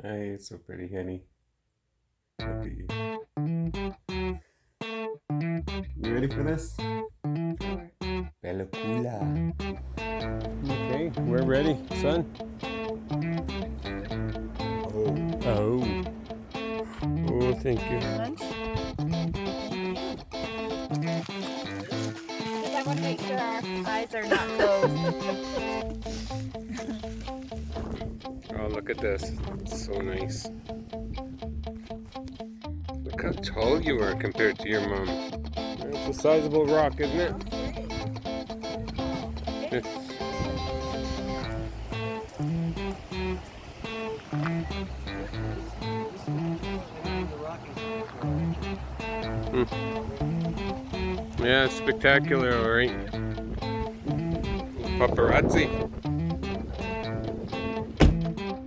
Hey, it's so pretty, honey. Look at you. You ready for this? Bella Coola. Okay, we're ready, son. Oh. Oh. Oh, thank you. Lunch? Thank you. Because I want to make sure our eyes are not closed. Oh, look at this. It's so nice. Look how tall you are compared to your mom. It's a sizable rock, isn't it? It's... Yeah, it's spectacular, alright. Paparazzi.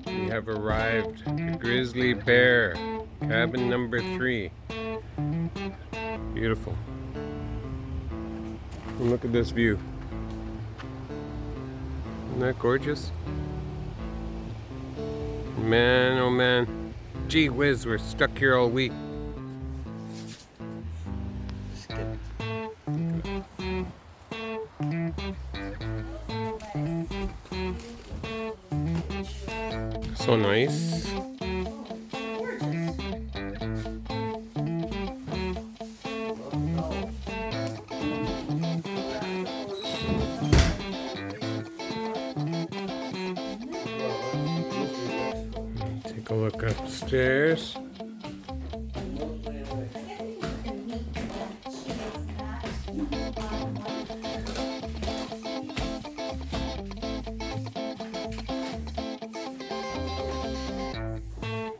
We have arrived at Grizzly Bear, cabin number 3. Beautiful. And look at this view. Isn't that gorgeous? Man, oh man. Gee whiz, we're stuck here all week. So nice. Take a look upstairs.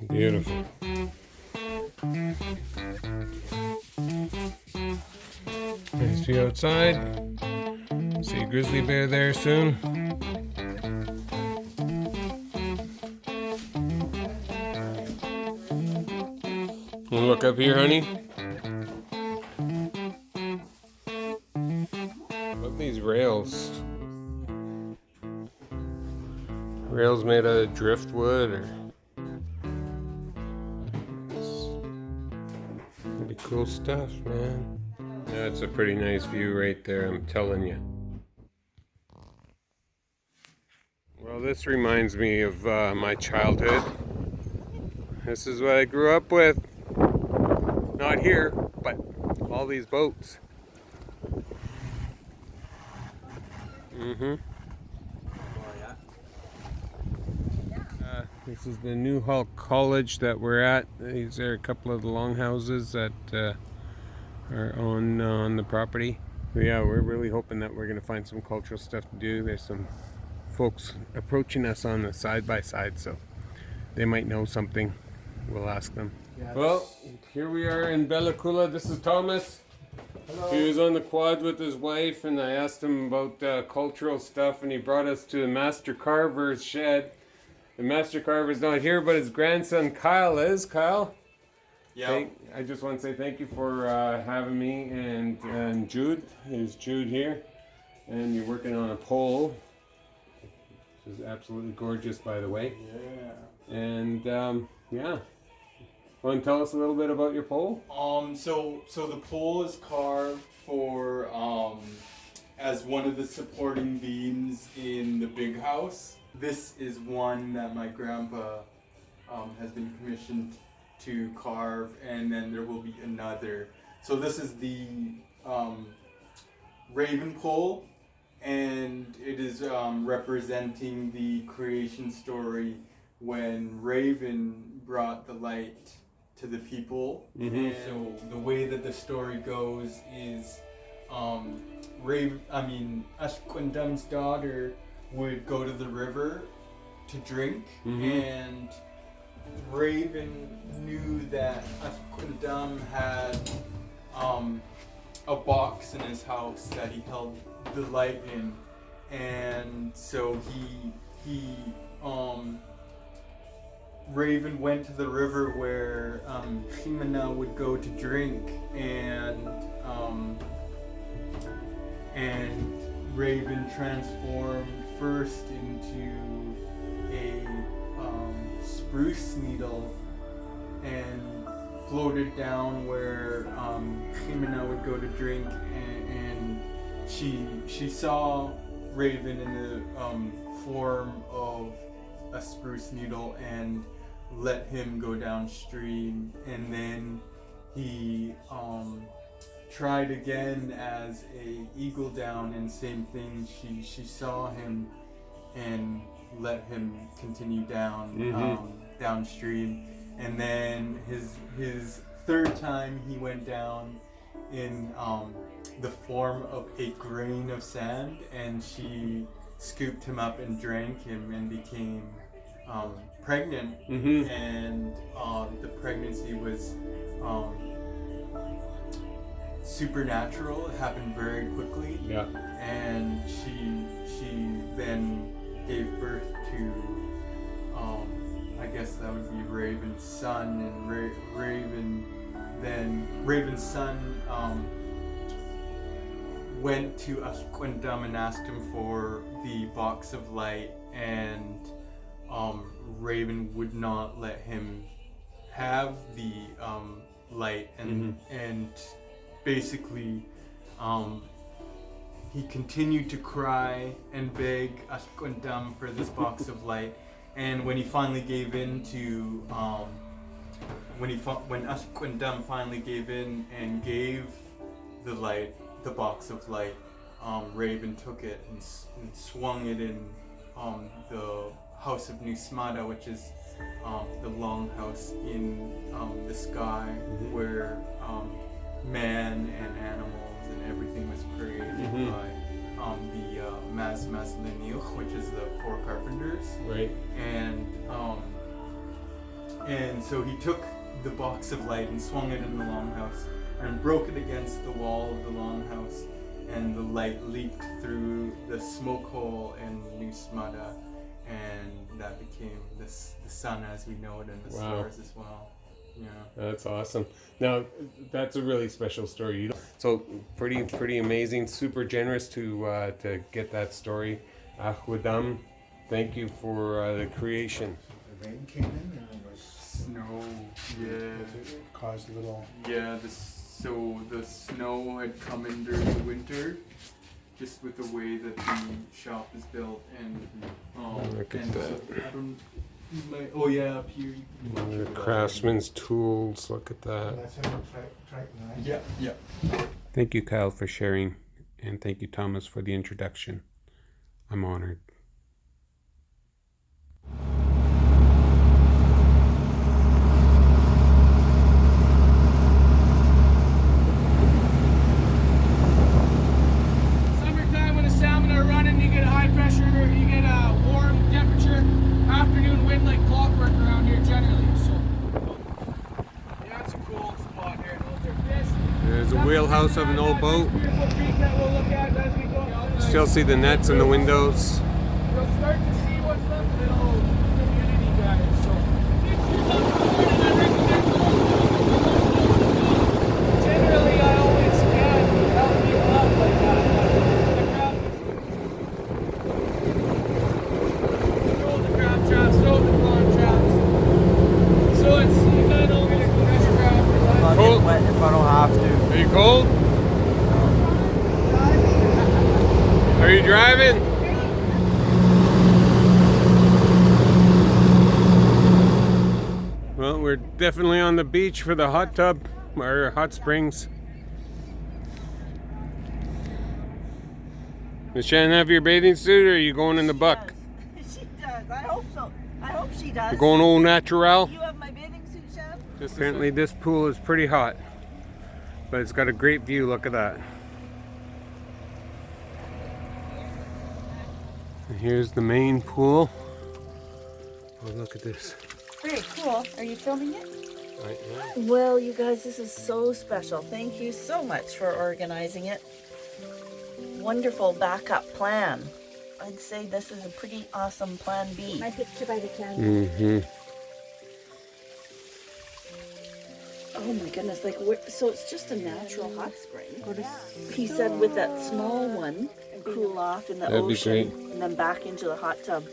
Beautiful. Nice view outside. See a grizzly bear there soon. You look up here, honey. Look at these rails. Rails made out of driftwood or pretty cool stuff, man. That's a pretty nice view right there, I'm telling you. Well, this reminds me of my childhood. This is what I grew up with. Not here, but all these boats. This is the New Hall College that we're at. These are a couple of the longhouses that are on the property. But yeah, we're really hoping that we're going to find some cultural stuff to do. There's some folks approaching us on the side-by-side, so they might know something. We'll ask them. Yes. Well, here we are in Bella Coola. This is Thomas. Hello. He was on the quad with his wife, and I asked him about cultural stuff, and he brought us to the Master Carver's shed. The Master Carver's not here, but his grandson Kyle is. Kyle? Yeah. I just want to say thank you for having me, and Jude. There's Jude here. And you're working on a pole, which is absolutely gorgeous, by the way. Yeah. And, yeah. Want to tell us a little bit about your pole? So the pole is carved for, as one of the supporting beams in the big house. This is one that my grandpa has been commissioned to carve, and then there will be another. So this is the Raven pole, and it is representing the creation story when Raven brought the light to the people. Mm-hmm. And so the way that the story goes is Ashquindam's daughter would go to the river to drink, mm-hmm. and Raven knew that Ashquindam had a box in his house that he held the light in, and so Raven went to the river where Ximena would go to drink, and Raven transformed first into a spruce needle and floated down where Ximena would go to drink, and she saw Raven in the form of a spruce needle and let him go downstream, and then he tried again as a eagle down, and same thing, she saw him and let him continue down downstream. And then his third time he went down in the form of a grain of sand, and she scooped him up and drank him and became pregnant. And the pregnancy was supernatural. It happened very quickly. Yeah. And she then gave birth to I guess that would be Raven's son, and Raven's son went to Asquindum and asked him for the box of light, and Raven would not let him have the light, and basically he continued to cry and beg Asquindum for this box of light. And when he finally gave in to when Asquindum finally gave in and gave the box of light, Raven took it and swung it in the house of New Smada, which is the longhouse in the sky, where man and animals and everything was created by the Maz Lineuch, which is the four carpenters. Right. And so he took the box of light and swung it in the longhouse and broke it against the wall of the longhouse, and the light leaked through the smoke hole in New Smada, and that became the sun as we know it, and the stars as well. Yeah. That's awesome. Now, that's a really special story. So pretty amazing. Super generous to get that story. Ahwadam, thank you for the creation. The rain came in and it was Snow. Yeah. it caused a little. Yeah. So the snow had come in during the winter, just with the way that the shop is built, and Look at and that. So I don't. Oh yeah, up here. The craftsman's tools. Look at that. That's how Triton, right? Yeah. Thank you, Kyle, for sharing, and thank you, Thomas, for the introduction. I'm honored. Summertime when the salmon are running, you get a high pressure, you get a warm temperature, afternoon wind like clockwork around here generally. So yeah, it's a cool spot here. Those are fish. There's a wheelhouse of an old boat. Beautiful creek that we'll look at as we go. Still see the nets in the windows. You'll start to see what's left of the old community guys. So generally I always can help people out like that. Throw the crab traps, throw the prawn traps. So it's you kind of get a treasure crab for life. I'll get wet if I don't have to. Are you cold? Are you driving? Well, we're definitely on the beach for the hot tub, or hot springs. Does Shannon have your bathing suit, or are you going in the buck? She does. I hope so. I hope she does. You're going all natural? You have my bathing suit, Shan? Apparently this pool is pretty hot, but it's got a great view. Look at that. And here's the main pool. Oh, look at this. Very cool. Are you filming it? Right, yeah. Well, you guys, this is so special. Thank you so much for organizing it. Wonderful backup plan. I'd say this is a pretty awesome plan B. My picture by the camera. Mm-hmm. Oh my goodness, like, so it's just a natural hot spring. He said with that small one, cool off in the That'd be ocean, great. and then back into the hot tub.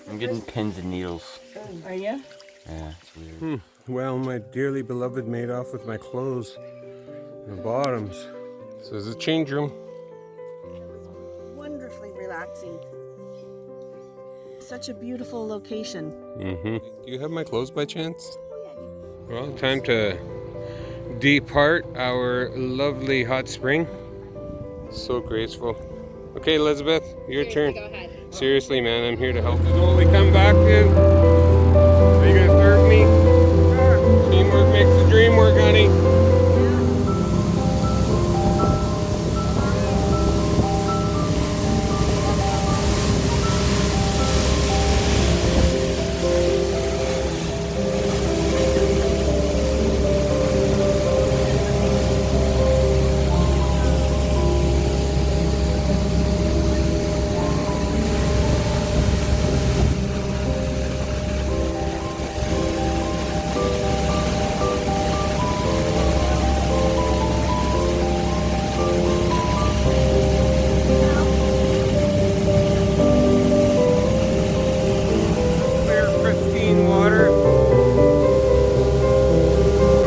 I'm getting pins and needles. Are you? Yeah, it's weird. Well, my dearly beloved made off with my clothes. The bottoms. So there's a change room. Wonderfully relaxing. Such a beautiful location. Do you have my clothes by chance? Well, time to depart our lovely hot spring. So graceful. Okay, Elizabeth, your turn. Go ahead. Seriously, man, I'm here to help. So when we come back, dude, are you gonna serve me? Teamwork makes the dream work, honey. Clear, pristine water.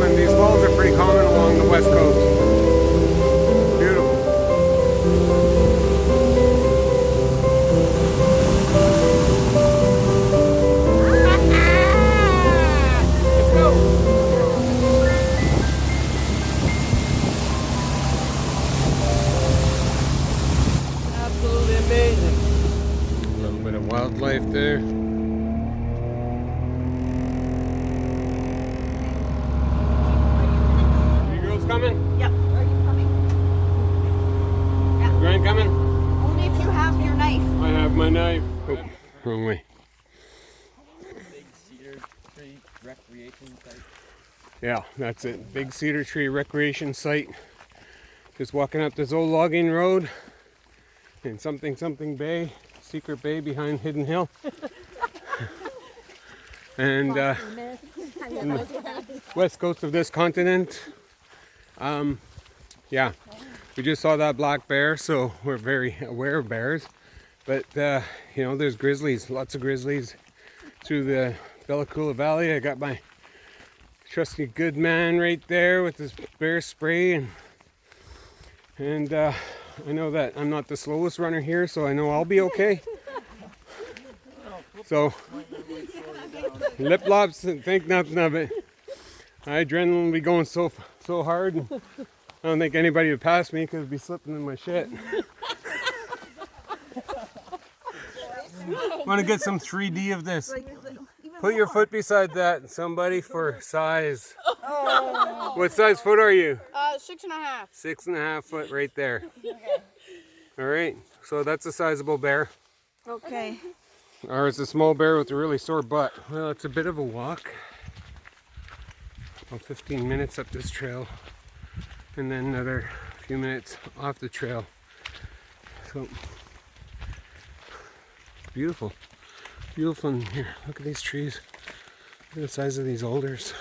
And these falls are pretty common along the west coast. Beautiful. Let's go. Absolutely amazing. A little bit of wildlife there. You girls coming? Yep. Are you coming? Grant coming? Only if you have your knife. I have my knife. Oh, wrong way. Big cedar tree recreation site. Yeah, that's it. Big cedar tree recreation site. Just walking up this old logging road in something bay, secret bay behind Hidden Hill. And in the west coast of this continent. Yeah, we just saw that black bear, so we're very aware of bears. But you know, there's grizzlies, lots of grizzlies through the Coola Valley. I got my trusty good man right there with his bear spray, and I know that I'm not the slowest runner here, so I know I'll be okay. So lip lops, and think nothing of it. My adrenaline will be going so hard, and I don't think anybody would pass me because it'd be slipping in my shit. Want to get some 3D of this? Put your foot beside that, somebody, for size. Oh. What size foot are you? 6.5. 6.5 foot right there. All right, so that's a sizable bear. Okay. Or it's a small bear with a really sore butt. Well, it's a bit of a walk. About 15 minutes up this trail, and then another few minutes off the trail. So beautiful, beautiful in here. Look at these trees. Look at the size of these alders.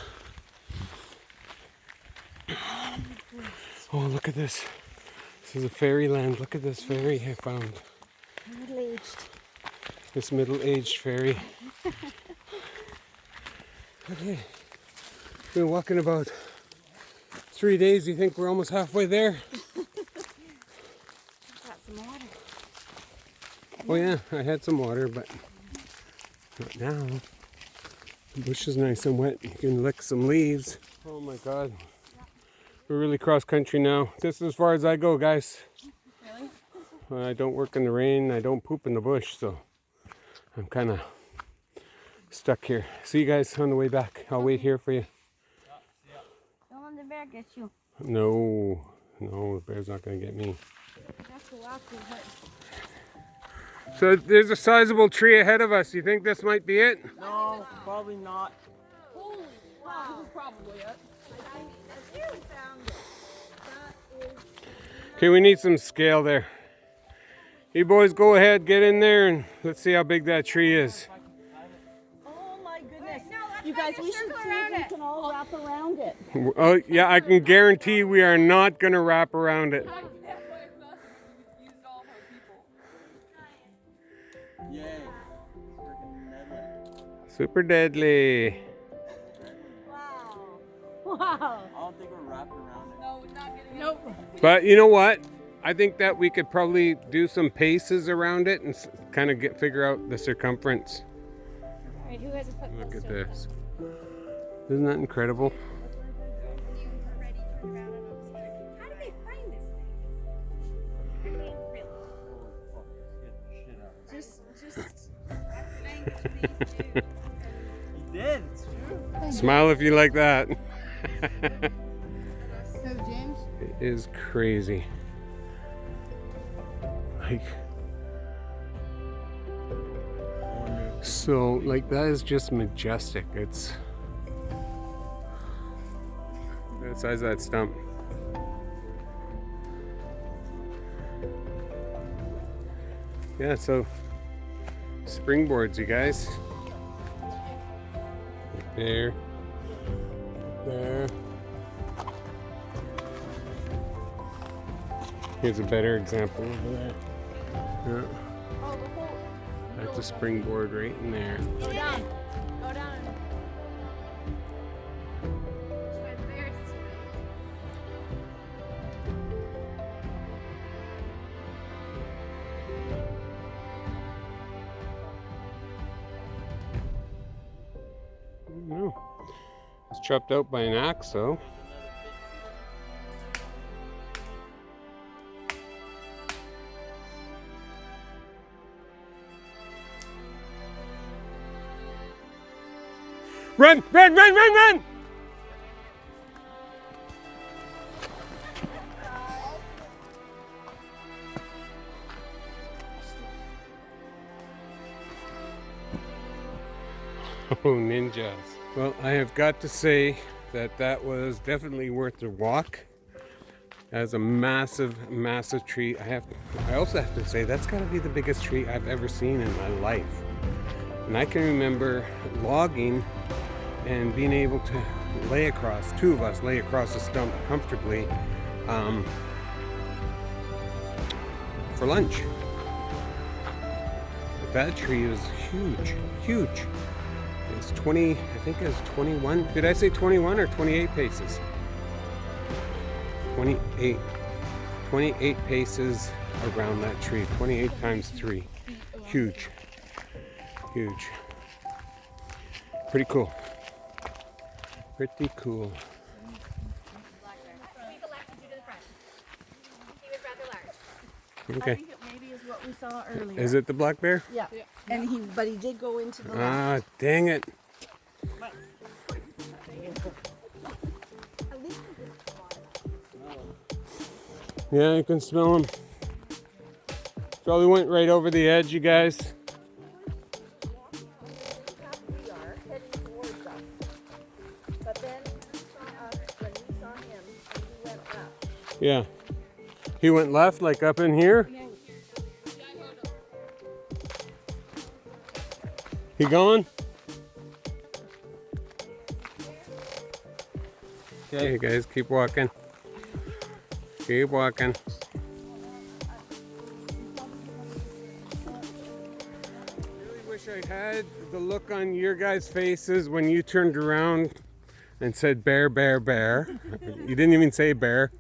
Oh, look at this. This is a fairyland. Look at this fairy I found. Middle-aged. This middle-aged fairy. Okay. Been walking about 3 days. You think we're almost halfway there? Got some water. Oh yeah, I had some water, but not now. The bush is nice and wet. You can lick some leaves. Oh my God. We're really cross country now. This is as far as I go, guys. Really? I don't work in the rain. I don't poop in the bush, so I'm kind of stuck here. See you guys on the way back. I'll wait here for you. Don't let the bear get you. No, the bear's not going to get me. That's a lot to hurt. So there's a sizable tree ahead of us. You think this might be it? No, probably not. Holy wow. This is probably it. Okay, we need some scale there. You boys go ahead, get in there, and let's see how big that tree is. Oh my goodness. You guys, we should see if we can all wrap around it. Oh yeah, I can guarantee we are not going to wrap around it. Yay. It's working deadly. Super deadly. think we're wrapping around it. No, not getting Nope. But you know what? I think that we could probably do some paces around it and kind of figure out the circumference. Alright, who has a foot Look close at to it? this. Isn't that incredible? How do they find this thing? I mean, really. Just He did, it's true. Smile if you like that. So, James? It is crazy. Like, so like that is just majestic. It's the size of that stump. Yeah, so springboards, you guys. There. There. Here's a better example over there. Yeah. Oh, the whole. That's a springboard right in there. Go down. Go down. No. It's chopped out by an axe though. Run! Run! Run! Run! Run! Oh, ninjas. Well, I have got to say that that was definitely worth the walk. That's a massive, massive tree. I also have to say that's got to be the biggest tree I've ever seen in my life. And I can remember logging and being able to lay across, two of us lay across the stump comfortably for lunch. But that tree is huge, huge. It's 20, I think it's 21. Did I say 21 or 28 paces? 28 paces around that tree. 28 times 3. Huge. Huge. Pretty cool. Pretty cool. We collected you to the front. He was rather large. I Okay. think it maybe is what we saw earlier. Is it the black bear? Yeah. And but he did go into the left. Ah, dang it. Yeah, you can smell them. Probably went right over the edge, you guys. We are heading towards us. But then he saw us when we saw him and he went left. Yeah. He went left, like up in here. He going? Okay, guys, keep walking. Keep walking. Really wish I had the look on your guys' faces when you turned around and said bear, bear, bear. You didn't even say bear.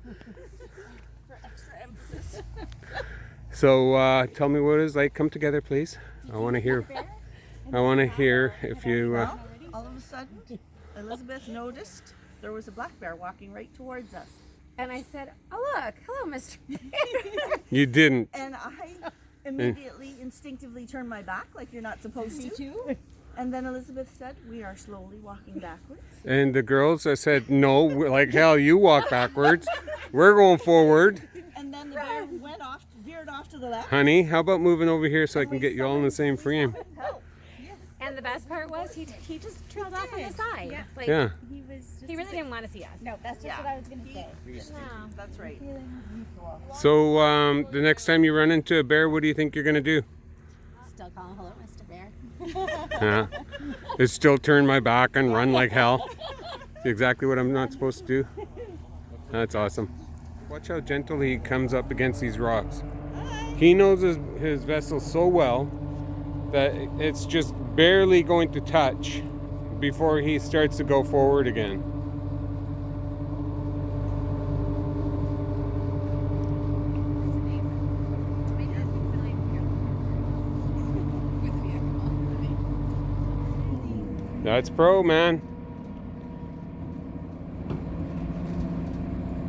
So tell me what it's like. Come together, please. I want to hear. I want to hear if you. Well, all of a sudden, Elizabeth noticed there was a black bear walking right towards us. And I said, oh, look. Hello, Mr. You didn't. And I immediately, instinctively turned my back like you're not supposed to. too. And then Elizabeth said, we are slowly walking backwards. And the girls, I said, no, like hell, you walk backwards. We're going forward. And then the bear went off, veered off to the left. Honey, how about moving over here so I can get you all in the same frame? Help. And the best part was he just trailed off on the side. Yeah. Like, Yeah. He was just he really didn't want to see us. No, that's just Yeah. what I was going to say. No. That's right. So the next time you run into a bear, what do you think you're going to do? Still call him hello, Mr. Bear. Yeah. Is still turn my back and run like hell. Exactly what I'm not supposed to do. That's awesome. Watch how gentle he comes up against these rocks. He knows his vessel so well that it's just barely going to touch before he starts to go forward again. That's pro, man.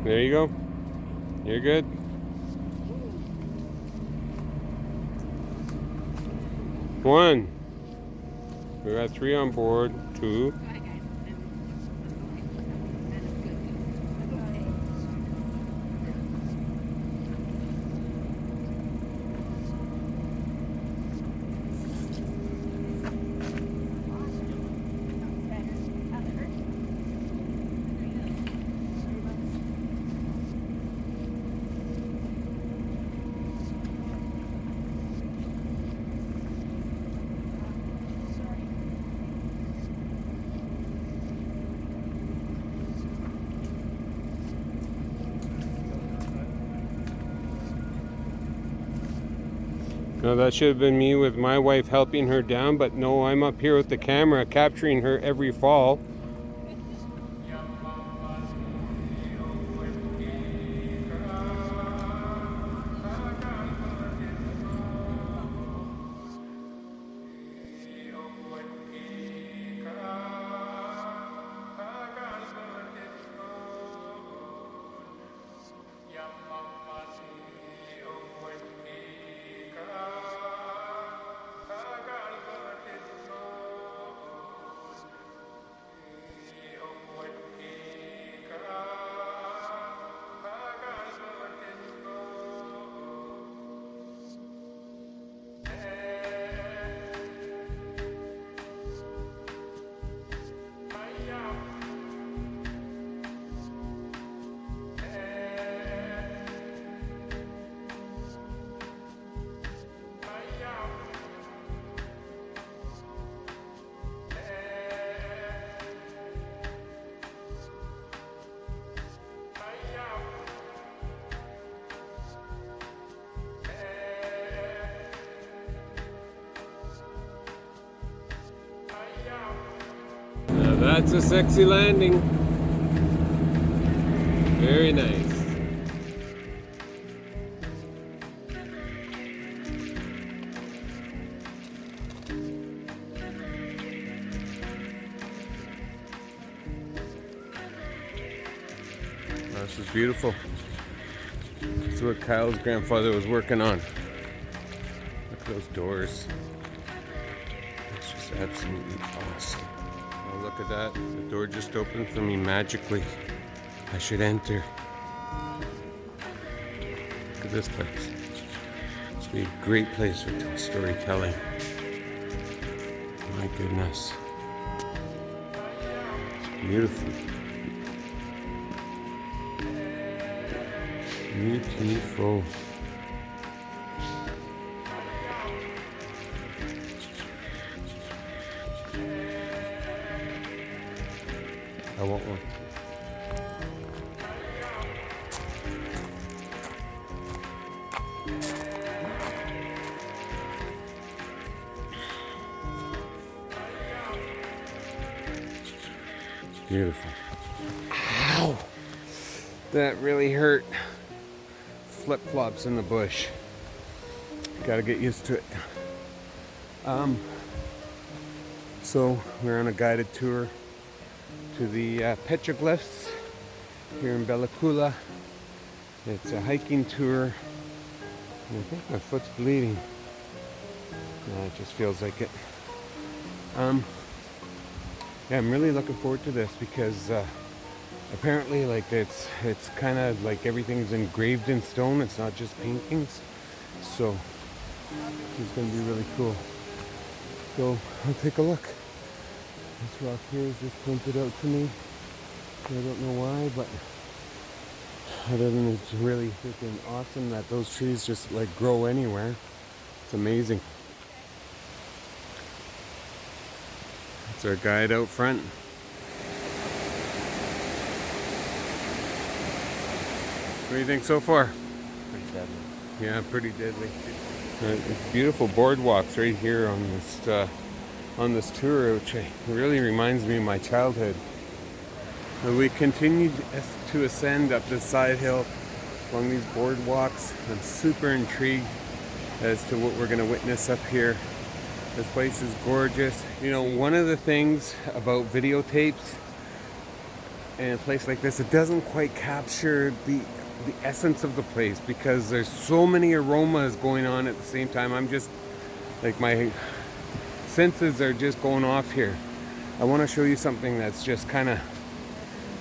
There you go. You're good. One. We got 3 on board. 2. No, that should have been me with my wife helping her down, but no, I'm up here with the camera capturing her every fall. Now that's a sexy landing. Very nice. This is beautiful. This is what Kyle's grandfather was working on. Look at those doors. It's just absolutely awesome. Oh, look at that. The door just opened for me magically. I should enter. Look at this place. It's be a great place for storytelling. My goodness. It's beautiful. Beautiful. I want one. Beautiful. Ow! That really hurt. Flip-flops in the bush. Gotta get used to it. So we're on a guided tour to the petroglyphs here in Coola. It's a hiking tour. And I think my foot's bleeding. It just feels like it. Yeah, I'm really looking forward to this because apparently, like it's kind of like everything's engraved in stone. It's not just paintings. So it's gonna be really cool. So I'll take a look. This rock here is just pointed out to me. I don't know why, but other than it's really freaking awesome that those trees just like grow anywhere. It's amazing. That's our guide out front. What do you think so far? Pretty deadly. Yeah, pretty deadly. Beautiful boardwalks right here on this tour, which really reminds me of my childhood. We continued to ascend up this side hill along these boardwalks. I'm super intrigued as to what we're going to witness up here. This place is gorgeous. You know, one of the things about videotapes in a place like this, it doesn't quite capture the essence of the place because there's so many aromas going on at the same time. I'm just like, my senses are just going off here. I want to show you something that's just kind of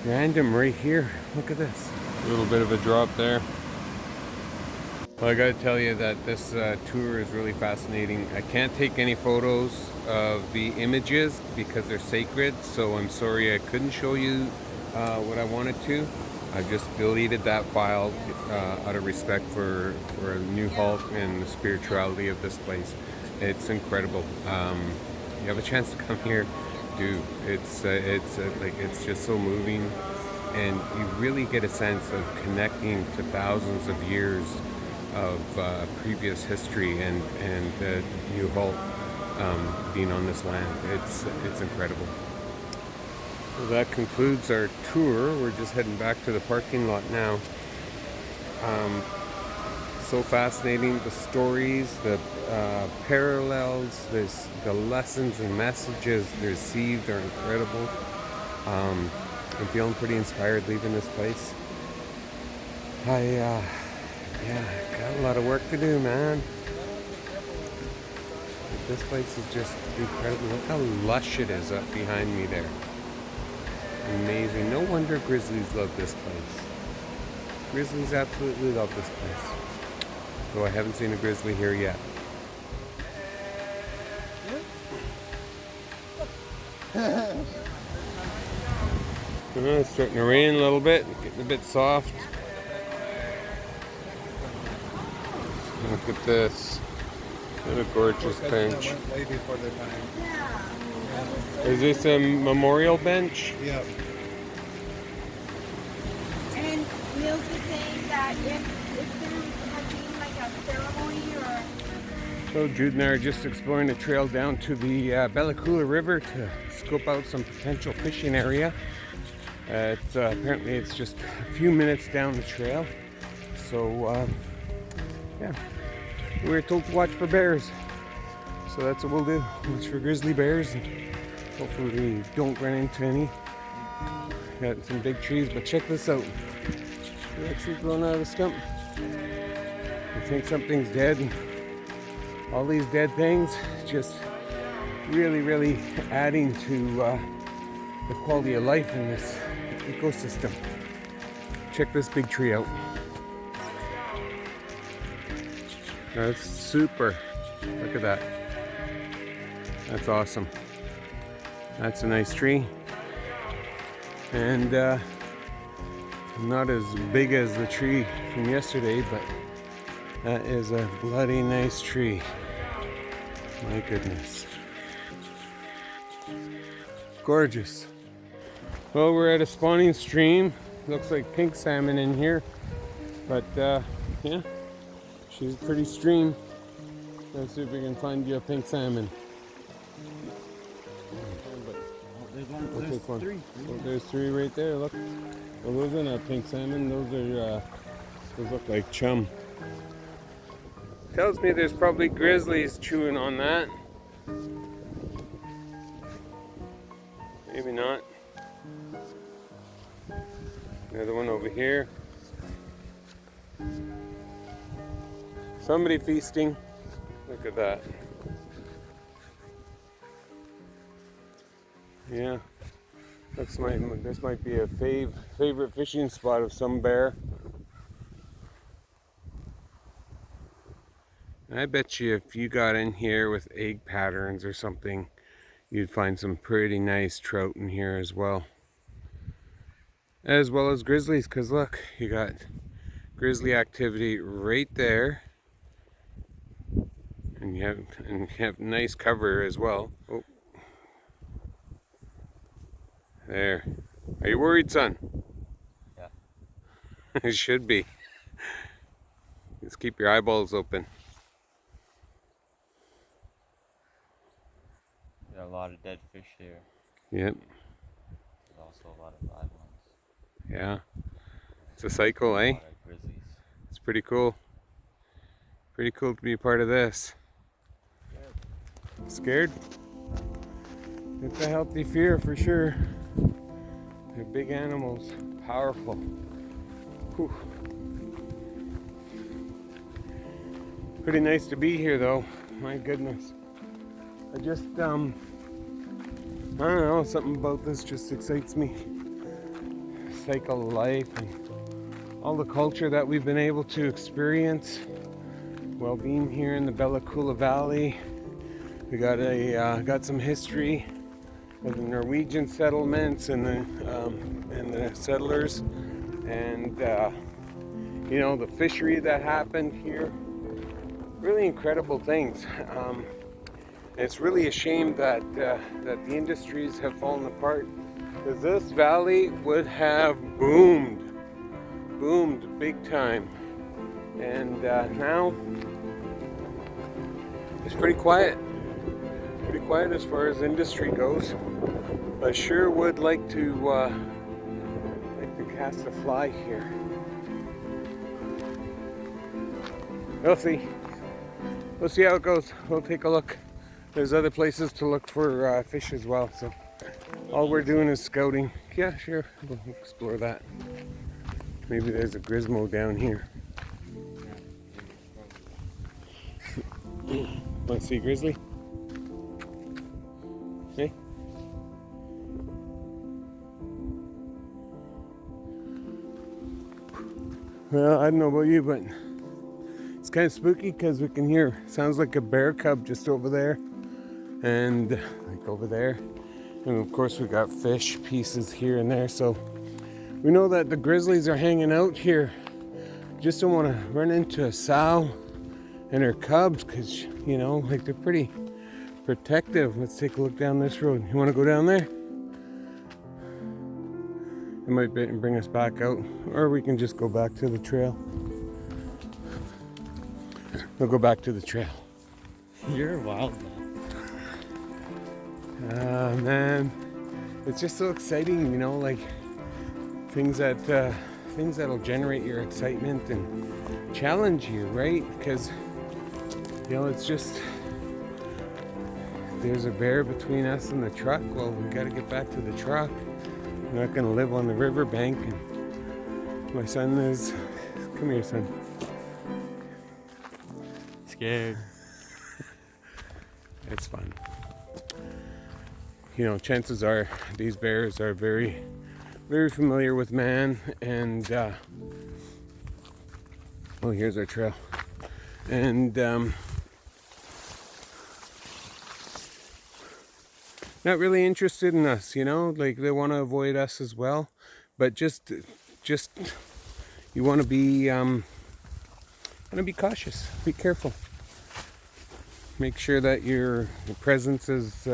random right here. Look at this. A little bit of a drop there. Well, I gotta tell you that this tour is really fascinating. I can't take any photos of the images because they're sacred, so I'm sorry I couldn't show you what I wanted to. I just deleted that file out of respect for New Halt and the spirituality of this place. It's incredible. You have a chance to come here, do. It's just so moving, and you really get a sense of connecting to thousands of years of previous history and New Halt being on this land. It's incredible. Well, that concludes our tour. We're just heading back to the parking lot now. So fascinating, the stories, the parallels, the lessons and messages received are incredible. I'm feeling pretty inspired leaving this place. Yeah, got a lot of work to do, man. This place is just incredible. Look how lush it is up behind me there. Amazing. No wonder grizzlies love this place. Grizzlies absolutely love this place. Though I haven't seen a grizzly here yet. It's starting to rain a little bit, getting a bit soft. Look at this. What a gorgeous bench. Way before their time. Is this a memorial bench? Yeah. And Neil's was saying that if there had been like a ceremony or So Jude and I are just exploring the trail down to the Coola River to scope out some potential fishing area. Apparently it's just a few minutes down the trail. So yeah, we were told to watch for bears. So that's what we'll do. Watch for grizzly bears and hopefully we don't run into any. Got some big trees, but check this out. See that tree growing out of the stump? I think something's dead. And all these dead things just really adding to the quality of life in this ecosystem. Check this big tree out. That's super. Look at that. That's awesome. That's a nice tree. And not as big as the tree from yesterday, but that is a bloody nice tree. My goodness. Gorgeous. Well, we're at a spawning stream. Looks like pink salmon in here. But yeah, she's a pretty stream. Let's see if we can find you a pink salmon. We'll take one. Oh, there's three right there, look. Well, those are not pink salmon, those look like chum. Tells me there's probably grizzlies chewing on that. Maybe not. Another one over here. Somebody feasting. Look at that. Yeah. Looks like this might be a favorite fishing spot of some bear. I bet you if you got in here with egg patterns or something, you'd find some pretty nice trout in here as well. As well as grizzlies, because look, you got grizzly activity right there. And you have nice cover as well. Oh. There. Are you worried, son? Yeah. You should be. Just keep your eyeballs open. There are a lot of dead fish here. Yep. There's also a lot of live ones. Yeah. It's a cycle, A eh? lot of grizzlies. It's pretty cool. Pretty cool to be a part of this. Scared? It's a healthy fear for sure. They're big animals, powerful. Whew. Pretty nice to be here though, my goodness. I just, I don't know, something about this just excites me. Cycle of life and all the culture that we've been able to experience while being here in the Coola Valley. We got some history of the Norwegian settlements and the settlers, and you know, the fishery that happened here. Really incredible things. It's really a shame that the industries have fallen apart, because this valley would have boomed big time, and now it's pretty quiet as far as industry goes. I sure would like to cast a fly here. We'll see how it goes. We'll take a look. There's other places to look for fish as well, so all we're doing is scouting. Yeah, sure, we'll explore that. Maybe there's a grismo down here. Want to see grizzly? Hey? Well, I don't know about you, but it's kind of spooky because we can hear, sounds like a bear cub just over there, and like over there. And of course we got fish pieces here and there, so we know that the grizzlies are hanging out here. Just don't want to run into a sow and her cubs, because, you know, like, they're pretty protective. Let's take a look down this road. You want to go down there? It might bring us back out, or we can just go back to the trail. We'll go back to the trail. You're wild, man. Man, it's just so exciting, you know, like things that'll generate your excitement and challenge you, right? Because, you know, it's just, there's a bear between us and the truck. Well, we got to get back to the truck. We're not going to live on the riverbank. And my son is, come here, son. Scared. It's fun. You know, chances are these bears are very, very familiar with man, and oh, here's our trail, and not really interested in us, you know, like they want to avoid us as well, but just you want to be cautious, be careful, make sure that your presence is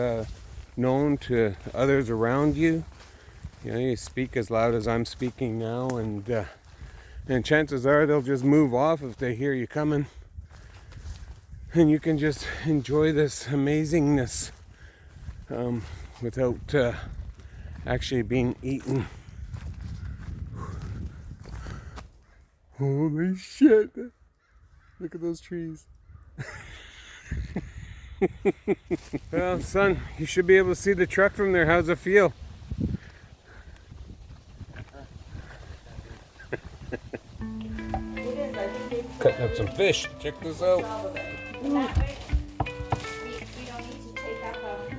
known to others around you. You know, you speak as loud as I'm speaking now, and chances are they'll just move off if they hear you coming, and you can just enjoy this amazingness without actually being eaten. Holy shit! Look at those trees. Well, son, you should be able to see the truck from there. How's it feel? Cutting up some fish. Check this out.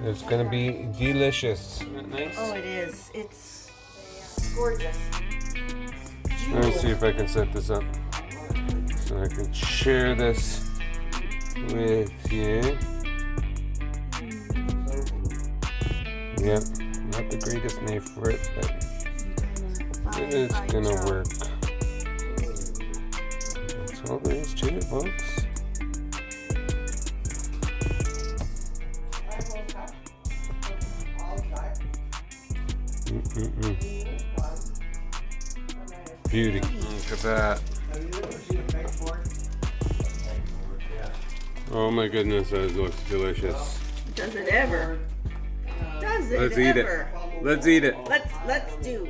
It's gonna be delicious. Isn't it nice? Oh, it is. It's gorgeous. Let me see if I can set this up so I can share this with you. Yep, not the greatest name for it, but it is gonna work. That's all there is to it, folks. Beauty. Look at that. Oh my goodness, that looks delicious. Does it ever? Does it Let's ever? eat it. Let's eat it. Let's do.